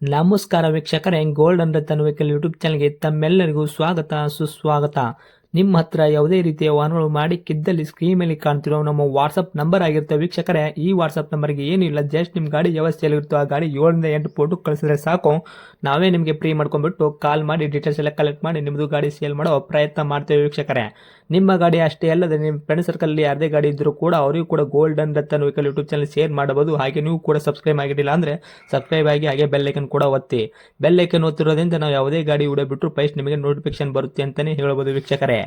ನಮಸ್ಕಾರ ವೀಕ್ಷಕರೇ, golden Ratan vehicle YouTube ಚಾನಲ್ಗೆ ತಮ್ಮೆಲ್ಲರಿಗೂ ಸ್ವಾಗತ ಸುಸ್ವಾಗತ. ನಿಮ್ಮ ಹತ್ರ ಯಾವುದೇ ರೀತಿಯ ವಾಹನಗಳು ಮಾಡಿಕ್ಕಿದ್ದಲ್ಲಿ ಸ್ಕ್ರೀನ್ ಮೇಲೆ ಕಾಣ್ತಿರೋ ನಮ್ಮ ವಾಟ್ಸಪ್ ನಂಬರ್ ಆಗಿರುತ್ತೆ ವೀಕ್ಷಕರೇ. ಈ ವಾಟ್ಸಪ್ ನಂಬರ್ಗೆ ಏನಿಲ್ಲ, ಜಸ್ಟ್ ನಿಮ್ಮ ಗಾಡಿ ವ್ಯವಸ್ಥೆಯಲ್ಲಿರುತ್ತೋ ಆ ಗಾಡಿ 7 ರಿಂದ 8 ಫೋಟೋ ಕಳಿಸಿದ್ರೆ ಸಾಕು, ನಾವೇ ನಿಮಗೆ ಫ್ರೀ ಮಾಡ್ಕೊಂಡ್ಬಿಟ್ಟು ಕಾಲ್ ಮಾಡಿ ಡೀಟೇಲ್ಸ್ ಎಲ್ಲ ಕಲೆಕ್ಟ್ ಮಾಡಿ ನಿಮ್ಮದು ಗಾಡಿ ಸೇಲ್ ಮಾಡೋ ಪ್ರಯತ್ನ ಮಾಡ್ತೇವೆ ವೀಕ್ಷಕರೇ. ನಿಮ್ಮ ಗಾಡಿ ಅಷ್ಟೇ ಅಲ್ಲದೆ ನಿಮ್ಮ ಫ್ರೆಂಡ್ ಸರ್ಕಲ್ ಯಾರದೇ ಗಾಡಿ ಇದ್ದರೂ ಕೂಡ ಅವರಿಗೂ ಕೂಡ golden Ratan vehicle YouTube channel share ಮಾಡಬಹುದು. ಹಾಗೆ ನೀವು ಕೂಡ ಸಬ್ಸ್ಕ್ರೈಬ್ ಆಗಿರಲಿಲ್ಲ ಅಂದರೆ ಸಬ್ಸ್ಕ್ರೈಬ್ ಆಗಿ ಹಾಗೆ ಬೆಲ್ ಐಕನ್ ಕೂಡ ಒತ್ತಿ. ಬೆಲ್ ಐಕನ್ ಒತ್ತಿರೋದ್ರಿಂದ ನಾವು ಯಾವುದೇ ಗಾಡಿ ವಿಡಿಯೋ ಬಿಟ್ಟರು ಫಸ್ಟ್ ನಿಮಗೆ ನೋಟಿಫಿಕೇಶನ್ ಬರುತ್ತೆ ಅಂತಲೇ ಹೇಳ್ಬೋದು ವೀಕ್ಷಕರೇ.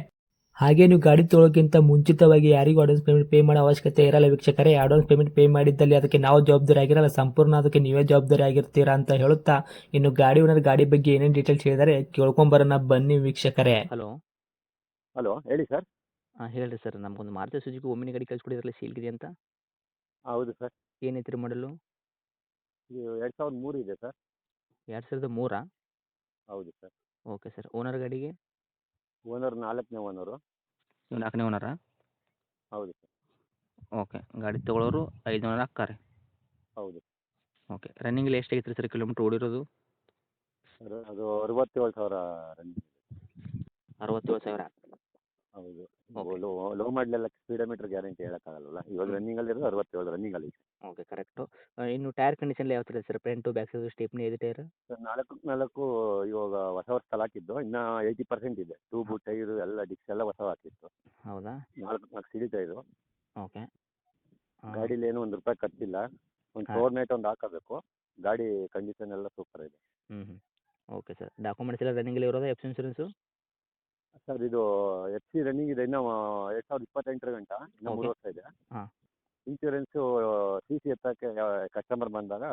ಹಾಗೆ ನೀವು ಗಾಡಿ ತೊಳೋಕ್ಕಿಂತ ಮುಂಚಿತವಾಗಿ ಯಾರಿಗೂ ಅಡ್ವಾನ್ಸ್ ಪೇಮೆಂಟ್ ಪೇ ಮಾಡೋ ಅವಶ್ಯಕತೆ ಇರಲ್ಲ ವೀಕ್ಷಕರೇ. ಅಡ್ವಾನ್ಸ್ ಪೇಮೆಂಟ್ ಪೇ ಮಾಡಿದ್ದಲ್ಲಿ ಅದಕ್ಕೆ ನಾವು ಜವಾಬ್ದಾರಿ ಆಗಿರಲ್ಲ, ಸಂಪೂರ್ಣ ಅದಕ್ಕೆ ನೀವೇ ಜವಾಬ್ದಾರಿ ಆಗಿರ್ತೀರಾ ಅಂತ ಹೇಳುತ್ತಾ, ಇನ್ನು ಗಾಡಿ ಓನರ್ ಗಾಡಿ ಬಗ್ಗೆ ಏನೇನು ಡೀಟೇಲ್ಸ್ ಹೇಳಿದರೆ ಕೇಳ್ಕೊಂಬರೋಣ ಬನ್ನಿ ವೀಕ್ಷಕರೇ. ಹಲೋ. ಹಲೋ ಹೇಳಿ ಸರ್. ಹೇಳ್ರಿ ಸರ್, ನಮಗೊಂದು ಮಾರುತಿ ಸುಜುಕಿ ಒಮ್ಮಿನಿ ಗಾಡಿ ಕಳಿಸ್ಕೊಡಿದ್ರಲ್ಲ, ಸೇಲ್ಗಿದೆ ಅಂತ. ಹೌದು ಸರ್. ಏನೈತ್ರಿ ಮಾಡಲು? ಇದು 2003 ಇದೆ ಸರ್. 2003? ಹೌದು ಸರ್. Okay sir. ಓನರ್ ಗಾಡಿಗೆ? ಓನರ್ 4ನೇ ಓನರು. ನೀವು 4ನೇ ಓನರಾ? ಹೌದು ಸರ್. ಓಕೆ. ಗಾಡಿ ತೊಗೊಳೋರು 5 ಓನರ್ ಹಾಕ್ತಾರೆ? ಹೌದು ಓಕೆ. ರನ್ನಿಂಗಲ್ಲಿ ಎಷ್ಟು ಆಗೈತ್ರಿ ಸರ್ ಕಿಲೋಮೀಟ್ರ್ ಓಡಿರೋದು? ಸರ್, ಅದು 67,000 ರನ್. 67,000? ಹೌದು. ಓಕೆ. ಲೋ ಮಾಡಲೆಲ್ಲ ಸ್ಪೀಡೋಮೀಟರ್ ಗ್ಯಾರಂಟಿ ಹೇಳೋಕ್ಕಾಗಲ್ಲ. ಇವಾಗ ರನ್ನಿಂಗಲ್ಲಿರೋದು 67 ರನ್ನಿಂಗಲ್ಲಿ. Okay, correct. ಇನ್ನು ಟೈರ್ ಕಂಡೀಷನ್ ಯಾವ ಥರ ಇದೆ sir? Front back side stepney ಇದೆ ಟೈರ್? ಸರ್, 4 ಇವಾಗ ಹೊಸ ವರ್ಷದಲ್ಲಿ ಹಾಕಿದ್ದು, ಇನ್ನೂ 80% ಇದೆ. ಟ್ಯೂಬು ಟೈರು ಎಲ್ಲ ಡಿಕ್ಸ್ ಎಲ್ಲ ಹೊಸ ಹಾಕಿತ್ತು. ಹೌದಾ? 4 ಸಿಡಿ ಟೈರು. ಓಕೆ. ಗಾಡೀಲಿ ಏನು ₹1 ಖರ್ಚಿಲ್ಲ. ಒಂದು ಹಾಂ. ಫ್ಲೋರ್ ನೈಟ್ ಒಂದು ಹಾಕೋಬೇಕು. ಗಾಡಿ ಕಂಡೀಷನ್ ಎಲ್ಲ ಸೂಪರ್ ಇದೆ. ಹ್ಞೂ. Okay sir. ಡಾಕ್ಯುಮೆಂಟ್ಸ್ ಎಲ್ಲ ರನ್ನಿಂಗಲ್ಲಿ ಇರೋದು? F insurance? ಸರ್, ಇದು ಎಫ್ ಸಿ ರನ್ನಿಂಗ್ ಇದೆ, ಇನ್ನೂ 2028 ಗಂಟ, ಇನ್ನೂ 3 ಓಕೆ. ವರ್ಷ ಇದೆ. ಹಾಂ. ಇನ್ಶೂರೆನ್ಸು ಸಿ ಸಿ ಎತ್ತಕ್ಕೆ ಕಸ್ಟಮರ್ ಬಂದಾಗ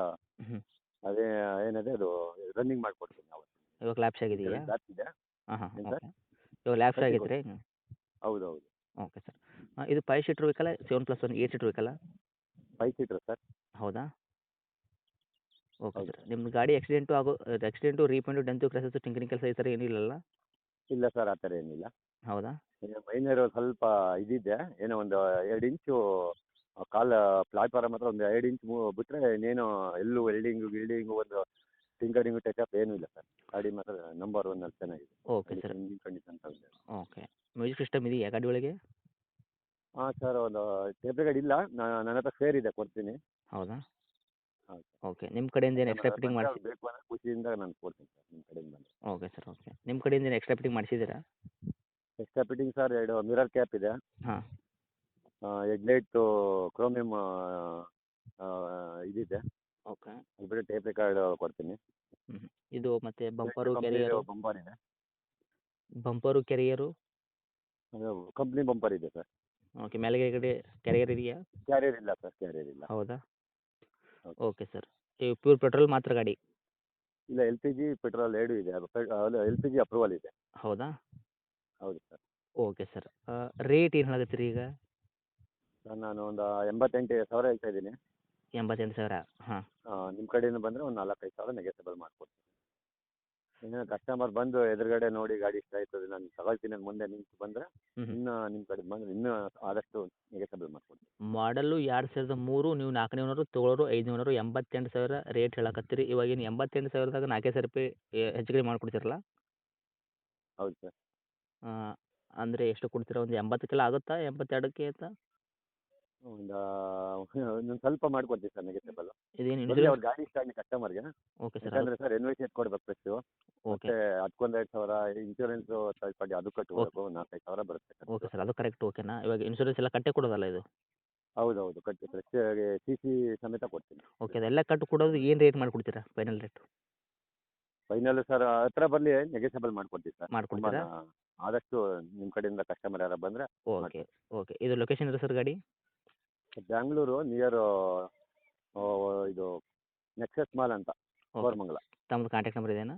ಹ್ಞೂ. ಅದೇ ಏನಿದೆ ಅದು ರನ್ನಿಂಗ್ ಮಾಡಿಕೊಡ್ತೀನಿ ನಾವು. ಇವಾಗ ಲ್ಯಾಪ್ಸ್ ಆಗಿದೆಯಾ? ಜಾಸ್ತಿ ಇದೆ. ಹಾಂ ಹಾಂ. ಏನು ಸರ್? ಓಕೆ. ಇವಾಗ ಲ್ಯಾಪ್ಸ್ ಕಟ್ಟಿ ಆಗೈತೆ ರೀ? ಹೌದು ಹೌದು. Okay sir. ಇದು 5 ಸೀಟ್ರ್ ವೆಹಿಕಲ್ಲ? 7+1 8 ಸೀಟ್ರ್ ವೆಹಿಕಲ್ಲ? 5 seater sir. ಹೌದಾ? ಓಕೆ ಹೌದು. ಸರ್. ನಿಮ್ದು ಗಾಡಿ ಆಕ್ಸಿಡೆಂಟು ರೀಪೇಂಟು ಡೆಂತು ಕ್ರ್ಯಾಸಸ್ಸು ಟಿಂಕರಿಂಗ್ ಕೆಲಸ ಈ ಥರ ಏನೂ ಇಲ್ಲಲ್ಲ? ಇಲ್ಲ ಸರ್, ಆ ಥರ ಏನಿಲ್ಲ. ಹೌದಾ? ಮೈನರು ಸ್ವಲ್ಪ ಇದಿದೆ, ಏನೋ ಒಂದು 2 ಇಂಚು ಕಾಲು ಪ್ಲಾಟ್ಫಾರಮ್ ಹತ್ರ ಒಂದು 2 ಇಂಚ್ ಬಿಟ್ಟರೆ ಇನ್ನೇನು ಎಲ್ಲೂ ಗಿಲ್ಡಿಂಗು ಒಂದು ಟಿಂಕರಿಂಗು ಟಚಪ್ ಏನೂ ಇಲ್ಲ ಸರ್. ಗಾಡಿ ಮಾತ್ರ ನಂಬರ್ 1 ಅಲ್ಲಿ ಚೆನ್ನಾಗಿದೆ. Okay sir. ಇಂಜಿನ್ ಕಂಡೀಷನ್ ಇದೆ. ಓಕೆ. ಮ್ಯೂಸಿಕ್ ಸಿಸ್ಟಮ್ ಇದೆಯಾ ಗಾಡಿ ಒಳಗೆ? ಹಾಂ ಸರ್, ಒಂದು ಟೇಪ್ ಗಾಡಿ ಇಲ್ಲ, ನನ್ನ ಹತ್ರ ಫೇರ್ ಇದೆ, ಕೊಡ್ತೀನಿ. ಹೌದಾ? ಹೌದು. ಓಕೆ. ನಿಮ್ಮ ಕಡೆಯಿಂದ ಏನು ಎಕ್ಸ್ಟ್ರಾ ಫಿಟ್ಟಿಂಗ್ ಮಾಡಿಸಿ? ಬೇಕು ಅಂದರೆ ಖುಷಿಯಿಂದ ನಾನು ಕೊಡ್ತೀನಿ ಸರ್ ನಿಮ್ಮ ಕಡೆಯಿಂದ ಬಂದರೆ. Okay sir. ಓಕೆ. ನಿಮ್ಮ ಕಡೆಯಿಂದ ಏನು ಎಕ್ಸ್ಟ್ರಾ ಫಿಟ್ಟಿಂಗ್ ಮಾಡಿಸಿದ್ದೀರಾ? Extra fitting sir, 2 mirror cap ಇದೆ. ಹಾಂ. ಹೆಡ್ಲೈಟು ಕ್ರೋಮಿಯಮ್ ಇದಿದೆ. ಓಕೆ. ಅದು ಬಿಟ್ಟು ಟೇಪ್ ರೆಕಾರ್ಡ್ ಕೊಡ್ತೀನಿ. ಹ್ಞೂ. ಇದು ಮತ್ತು ಬಂಪರು ಕೆರಿಯರು? ಬಂಪರ್ ಇದೆ. Bumper carrier? ಅದು ಕಂಪ್ನಿ ಬಂಪರ್ ಇದೆ ಸರ್. ಓಕೆ. ಮೇಲ್ಗಡೆ ಕೆರಿಯರ್ ಇದೆಯಾ? ಕ್ಯಾರಿಯರ್ ಇಲ್ಲ ಸರ್, ಕ್ಯಾರಿಯರ್ ಇಲ್ಲ. ಹೌದಾ? ಹೌದು. Okay sir. ಈ ಪ್ಯೂರ್ ಪೆಟ್ರೋಲ್ ಮಾತ್ರ ಗಾಡಿ? ಇಲ್ಲ, ಎಲ್ ಪಿ ಜಿ ಪೆಟ್ರೋಲ್ 2 ಇದೆ. ಎಲ್ ಪಿ ಜಿ ಅಪ್ರೂವಲ್ ಇದೆ. ಹೌದಾ? ಹೌದು ಸರ್. Okay sir. ರೇಟ್ ಏನು ಹೇಳಕತ್ತೀರಿ ಈಗ? ಸರ್, ನಾನು ಒಂದು 88,000 ಹೇಳ್ತಾ ಇದ್ದೀನಿ. 88,000? ಹಾಂ. ನಿಮ್ಮ ಕಡೆಯಿಂದ ಬಂದರೆ ಒಂದು 4-5 ಸಾವಿರ ನೆಗೆಸಬಲ್ ಮಾಡಿಕೊಡ್ತೀನಿ. ಇನ್ನು ಕಸ್ಟಮರ್ ಬಂದು ಎದುರುಗಡೆ ನೋಡಿ ಗಾಡಿ ಇಷ್ಟ ಆಯ್ತದೆ ನಾನು ತಗೊಳ್ತೀನಿ ಅಂತ ಮುಂದೆ ನಿಂತು ಬಂದರೆ ಹ್ಞೂ. ಇನ್ನೂ ನಿಮ್ಮ ಕಡೆ ಬಂದರೆ ಇನ್ನೂ ಆದಷ್ಟು ನೆಗೆಸಬಲ್ ಮಾಡಿಕೊಡ್ತೀನಿ. ಮಾಡಲು 2003, ನೀವು 4ನೇ ಓನರು, ತೊಗೊಳೋರು 5ನೇ ಓನರು, 88,000 ರೇಟ್ ಹೇಳಕತ್ತೀರಿ. ಇವಾಗೇನು 88,000ದಾಗ 4,000 ಹೆಚ್ಚು ಕಡಿಮೆ ಮಾಡ್ಕೊಡ್ತೀರಲ್ಲ? ಹೌದು ಸರ್. ಅಂದರೆ ಎಷ್ಟು ಕೊಡ್ತೀರಾ? ಒಂದು 80ಕ್ಕೆಲ್ಲ ಆಗುತ್ತಾ? 82ಕ್ಕೆ ಅಂತ? ಒಂದು ಇನ್ನೊಂದು ಸ್ವಲ್ಪ ಮಾಡ್ಕೊಡ್ತೀವಿ ಸರ್ ನೆಗೆಸಬಲ್. ಇದೇನು ಬರಲಿ, ಅವ್ರ ಇನ್ಶೂರೆನ್ಸ್? ಗಾಡಿ ಇಷ್ಟ ಆಗಲಿ ಕಸ್ಟಮರ್ಗೆ. Okay sir. ಯಾಕಂದರೆ ಸರ್, ಎನ್ ವೈ ಸಿ ಕೊಡ್ಬೇಕು ಫಸ್ಟು. ಓಕೆ. ಮತ್ತೆ ಅದಕ್ಕೊಂದು 2,000 ಇನ್ಶೂರೆನ್ಸು ಥರ್ಡ್ ಪಾರ್ಟಿ ಅದು ಕಟ್ಟಬೇಕು, 4-5 ಸಾವಿರ ಬರುತ್ತೆ ಓಕೆ ಖರ್ಚು. ಸರ್. ಅದು ಕರೆಕ್ಟ್. ಓಕೆನಾ? ಇವಾಗ ಇನ್ಶೂರೆನ್ಸ್ ಎಲ್ಲ ಕಟ್ಟೇ ಕೊಡೋದಲ್ಲ ಇದು? ಹೌದೌದು, ಕಟ್ಟಿ ಫ್ರೆಶ್ ಸಿ ಸಿ ಸಮೇತ ಕೊಡ್ತೀನಿ. ಓಕೆ. ಅದೆಲ್ಲ ಕಟ್ಟು ಕೊಡೋದು ಏನು ರೇಟ್ ಮಾಡಿಕೊಡ್ತೀರಾ ಫೈನಲ್ ರೇಟು? ಫೈನಲ್ ಸರ್, ಹತ್ರ ಬರಲಿ, ನೆಗೆಸಬಲ್ ಮಾಡ್ಕೊಡ್ತೀವಿ ಸರ್. ತುಂಬ ಮಾಡಿಕೊಡ್ತೀರಾ? ಆದಷ್ಟು ನಿಮ್ಮ ಕಡೆಯಿಂದ ಕಸ್ಟಮರ್ ಯಾರು ಬಂದರೆ ಓಕೆ. ಓಕೆ. ಇದು ಲೊಕೇಶನ್ ಇದೆ ಸರ್ ಗಾಡಿ? ಬ್ಯಾಂಗ್ಳೂರು ನಿಯರು ಇದು ನೆಕ್ಸಸ್ ಮಾಲ್ ಅಂತ, ಓಕೆ. ಕೋರಮಂಗಲ. ತಮ್ಮದು ಕಾಂಟ್ಯಾಕ್ಟ್ ನಂಬರ್ ಇದೆಯಾ?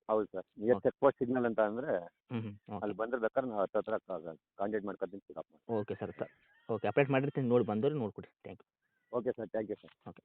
ಹೌದು sir. Near okay. Check post signal ಅಂತ ಅಂದರೆ ಹ್ಞೂ ಹ್ಞೂ. ಓಕೆ. ಅಲ್ಲಿ ಬಂದರೆ ಬೇಕಾದ್ರೆ ನಾವು ಹತ್ರ ಕಾಂಟ್ಯಾಕ್ಟ್ ಮಾಡ್ಕೊತೀನಿ, ಪಿಕಪ್ ಮಾಡಿ. Okay sir. ಓಕೆ. ಅಪ್ಡೇಟ್ ಮಾಡಿರ್ತೀನಿ, ನೋಡಿ ಬಂದವ್ರು ನೋಡಿಕೊಡಿ. Thank you. Okay sir, thank you sir. Okay.